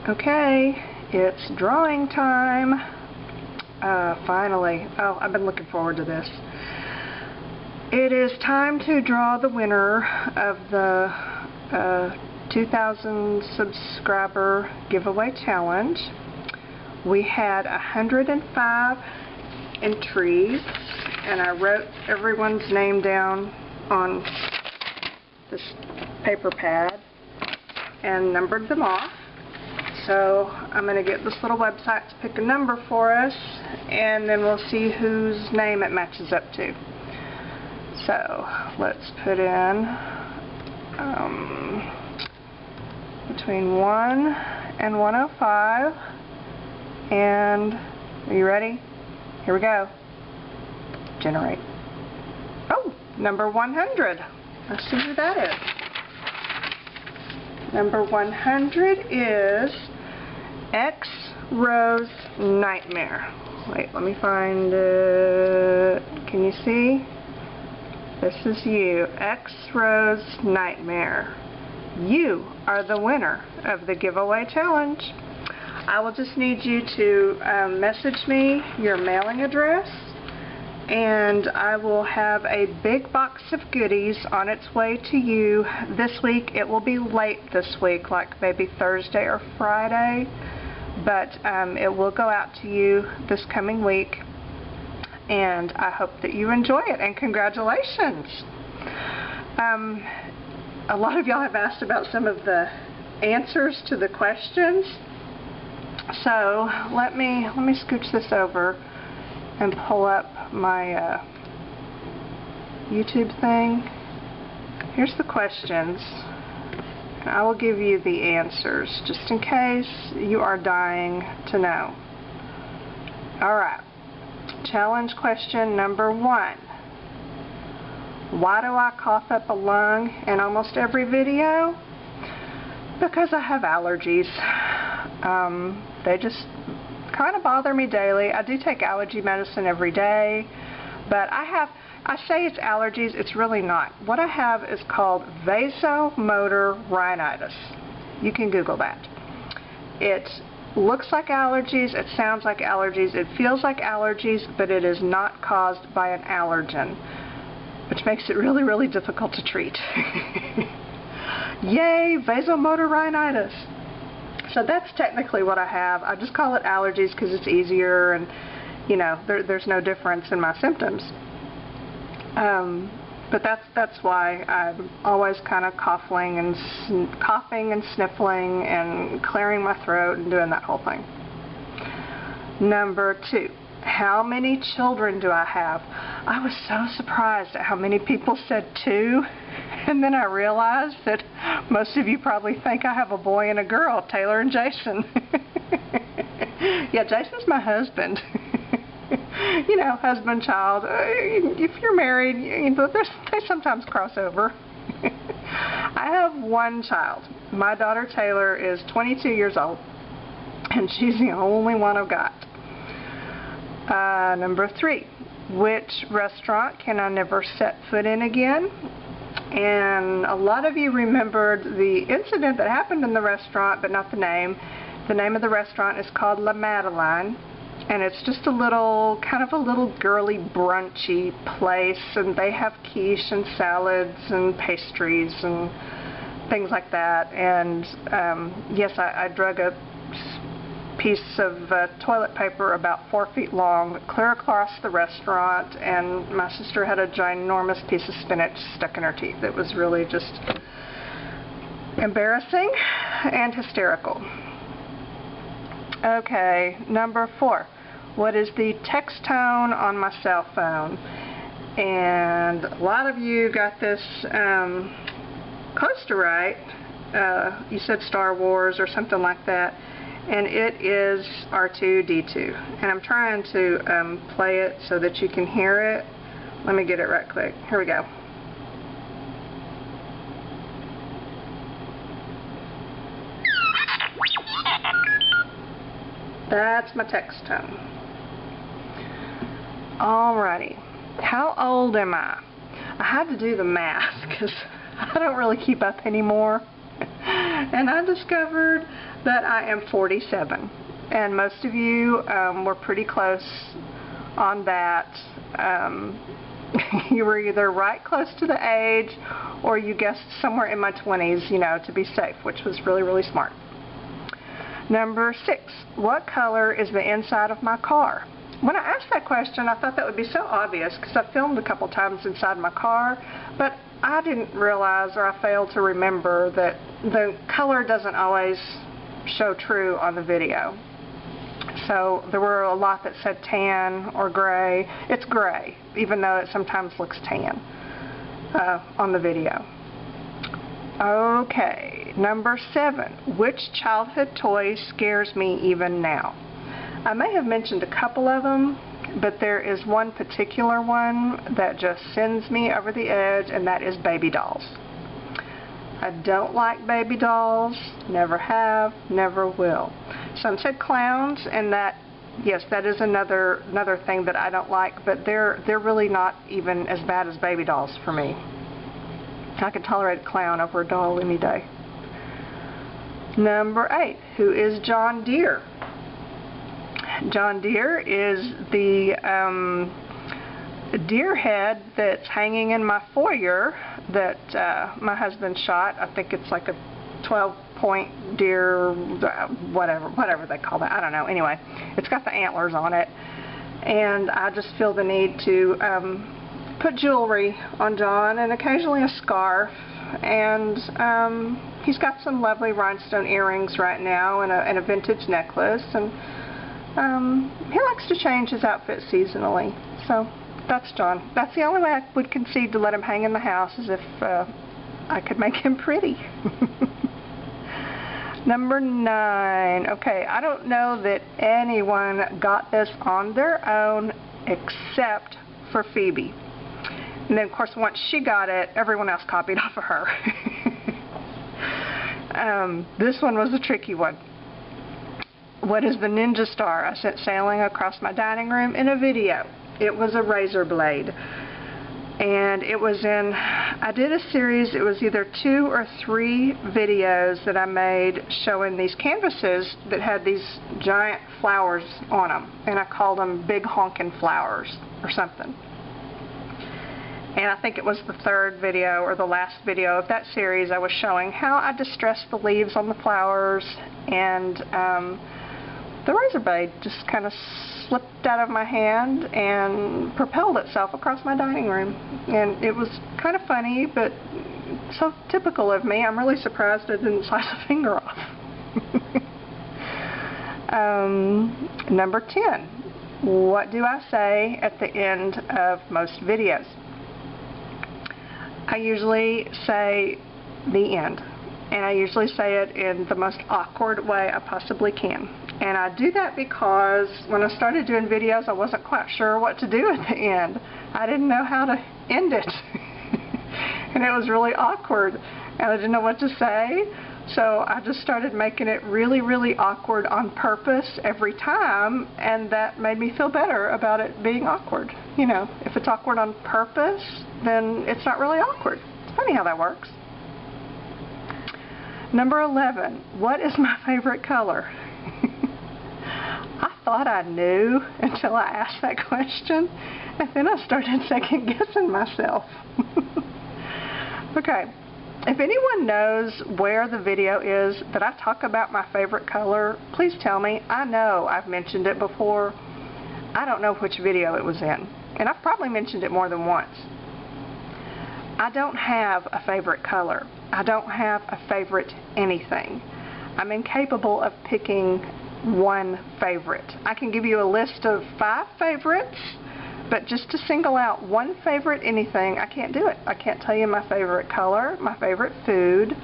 Okay, it's drawing time. Finally. Oh, I've been looking forward to this. It is time to draw the winner of the 2,000 subscriber giveaway challenge. We had 105 entries, and I wrote everyone's name down on this paper pad and numbered them off. So I'm going to get this little website to pick a number for us, and then we'll see whose name it matches up to. So let's put in between 1 and 105, and are you ready? Here we go. Generate. Oh, number 100. Let's see who that is. Number 100 is X Rose Nightmare. Wait, let me find it. Can you see? This is you, X Rose Nightmare. You are the winner of the giveaway challenge. I will just need you to message me your mailing address, and I will have a big box of goodies on its way to you this week. It will be late this week, like maybe Thursday or Friday, but it will go out to you this coming week, and I hope that you enjoy it, and congratulations. A lot of y'all have asked about some of the answers to the questions, so let me scooch this over and pull up my YouTube thing. Here's the questions, and I will give you the answers just in case you are dying to know. Alright, challenge question number 1. Why do I cough up a lung in almost every video? Because I have allergies. They just kind of bother me daily. I do take allergy medicine every day, but I say it's allergies, it's really not. What I have is called vasomotor rhinitis. You can Google that. It looks like allergies, it sounds like allergies, it feels like allergies, but it is not caused by an allergen, which makes it really, really difficult to treat. Yay, vasomotor rhinitis. So that's technically what I have. I just call it allergies because it's easier, and you know, there's no difference in my symptoms. But that's why I'm always kind of coughing and sniffling and clearing my throat and doing that whole thing. Number 2. How many children do I have? I was so surprised at how many people said 2, and then I realized that most of you probably think I have a boy and a girl, Taylor and Jason. Yeah, Jason's my husband. You know, husband, child. If you're married, you know, they sometimes cross over. I have one child. My daughter Taylor is 22 years old, and she's the only one I've got. Number 3, which restaurant can I never set foot in again? And a lot of you remembered the incident that happened in the restaurant, but not the name. The name of the restaurant is called La Madeleine, and it's just a little, kind of a little girly brunchy place, and they have quiche and salads and pastries and things like that. And yes, I drug a piece of toilet paper about 4 feet long clear across the restaurant, and my sister had a ginormous piece of spinach stuck in her teeth. It was really just embarrassing and hysterical. Okay, number 4. What is the text tone on my cell phone? And a lot of you got this close to right. You said Star Wars or something like that. And it is R2-D2. And I'm trying to play it so that you can hear it. Let me get it right quick. Here we go. That's my text tone. Alrighty. How old am I? I had to do the math because I don't really keep up anymore. and I discovered that I am 47. And most of you were pretty close on that. You were either right close to the age or you guessed somewhere in my 20s, you know, to be safe, which was really, really smart. Number 6, what color is the inside of my car? When I asked that question, I thought that would be so obvious because I filmed a couple times inside my car, but I didn't realize, or I failed to remember, that the color doesn't always show true on the video. So there were a lot that said tan or gray. It's gray, even though it sometimes looks tan on the video. Okay, number 7. Which childhood toy scares me even now? I may have mentioned a couple of them, but there is one particular one that just sends me over the edge, and that is baby dolls. I don't like baby dolls, never have, never will. Some said clowns, and that, yes, that is another thing that I don't like, but they're really not even as bad as baby dolls for me. I can tolerate a clown over a doll any day. Number 8, who is John Deere? John Deere is the deer head that's hanging in my foyer that my husband shot. I think it's like a 12-point deer, whatever they call that. I don't know. Anyway, it's got the antlers on it, and I just feel the need to put jewelry on John, and occasionally a scarf, and he's got some lovely rhinestone earrings right now, and a vintage necklace, and he likes to change his outfit seasonally. So that's John. That's the only way I would concede to let him hang in the house, is if I could make him pretty. Number 9. Okay, I don't know that anyone got this on their own except for Phoebe. And then, of course, once she got it, everyone else copied off of her. This one was a tricky one. What is the ninja star I sent sailing across my dining room in a video? It was a razor blade. And it was in, I did a series, it was either 2 or 3 videos that I made showing these canvases that had these giant flowers on them. And I called them big honkin' flowers or something. And I think it was the 3rd video or the last video of that series. I was showing how I distressed the leaves on the flowers, and the razor blade just kind of slipped out of my hand and propelled itself across my dining room. And it was kind of funny, but so typical of me. I'm really surprised I didn't slice a finger off. Number 10. What do I say at the end of most videos? I usually say the end, and I usually say it in the most awkward way I possibly can. And I do that because when I started doing videos, I wasn't quite sure what to do at the end. I didn't know how to end it. And it was really awkward, and I didn't know what to say. So I just started making it really, really awkward on purpose every time, and that made me feel better about it being awkward. You know, if it's awkward on purpose, then it's not really awkward. It's funny how that works. Number 11, what is my favorite color? I thought I knew until I asked that question, and then I started second guessing myself. Okay. If anyone knows where the video is that I talk about my favorite color, please tell me. I know I've mentioned it before. I don't know which video it was in, and I've probably mentioned it more than once. I don't have a favorite color. I don't have a favorite anything. I'm incapable of picking one favorite. I can give you a list of 5 favorites, but just to single out one favorite anything, I can't do it. I can't tell you my favorite color, my favorite food,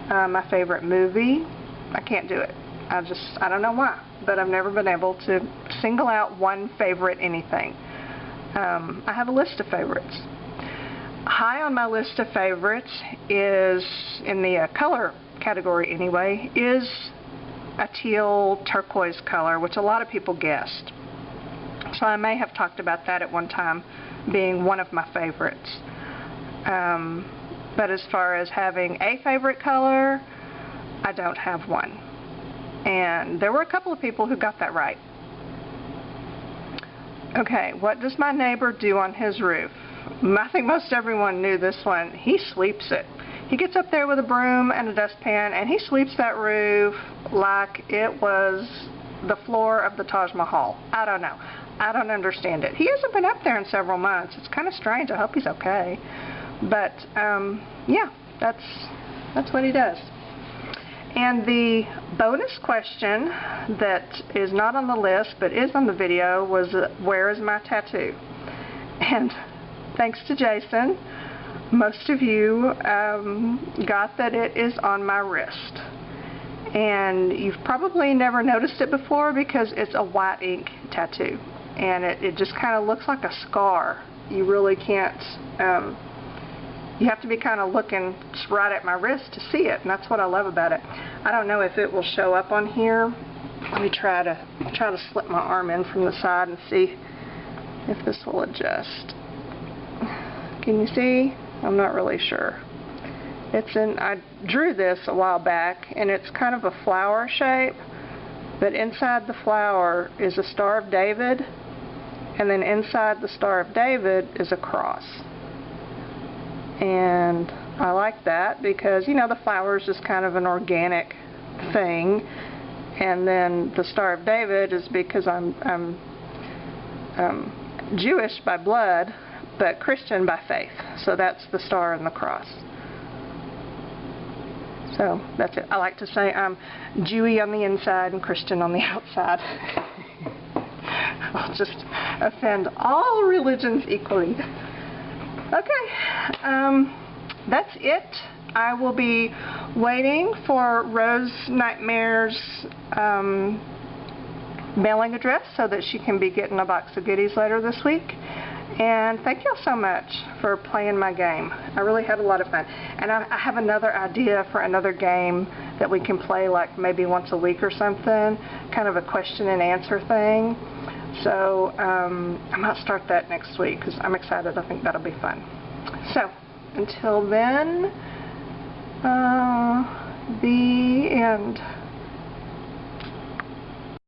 my favorite movie. I can't do it. I don't know why, but I've never been able to single out one favorite anything. I have a list of favorites. High on my list of favorites is, in the color category anyway, is a teal turquoise color, which a lot of people guessed. So I may have talked about that at one time being one of my favorites. But as far as having a favorite color, I don't have one. And there were a couple of people who got that right. Okay, what does my neighbor do on his roof? I think most everyone knew this one. He sweeps it. He gets up there with a broom and a dustpan and he sweeps that roof like it was the floor of the Taj Mahal. I don't know. I don't understand it. He hasn't been up there in several months. It's kind of strange. I hope he's okay. But, yeah, that's what he does. And the bonus question that is not on the list but is on the video was, where is my tattoo? And thanks to Jason, most of you got that it is on my wrist. And you've probably never noticed it before because it's a white ink tattoo. And it just kind of looks like a scar. You really can't, you have to be kind of looking right at my wrist to see it, and that's what I love about it. I don't know if it will show up on here. Let me try to slip my arm in from the side and see if this will adjust. Can you see? I'm not really sure. I drew this a while back, and it's kind of a flower shape, but inside the flower is a Star of David, and then inside the Star of David is a cross. And I like that because, you know, the flower is just kind of an organic thing, and then the Star of David is because I'm Jewish by blood, but Christian by faith. So that's the star and the cross. So that's it. I like to say I'm Jewy on the inside and Christian on the outside. I'll just offend all religions equally. Okay, that's it. I will be waiting for Rose Nightmare's mailing address so that she can be getting a box of goodies later this week. And thank you all so much for playing my game. I really had a lot of fun. And I have another idea for another game that we can play like maybe once a week or something, kind of a question and answer thing. So I might start that next week because I'm excited. I think that'll be fun. So until then, the end.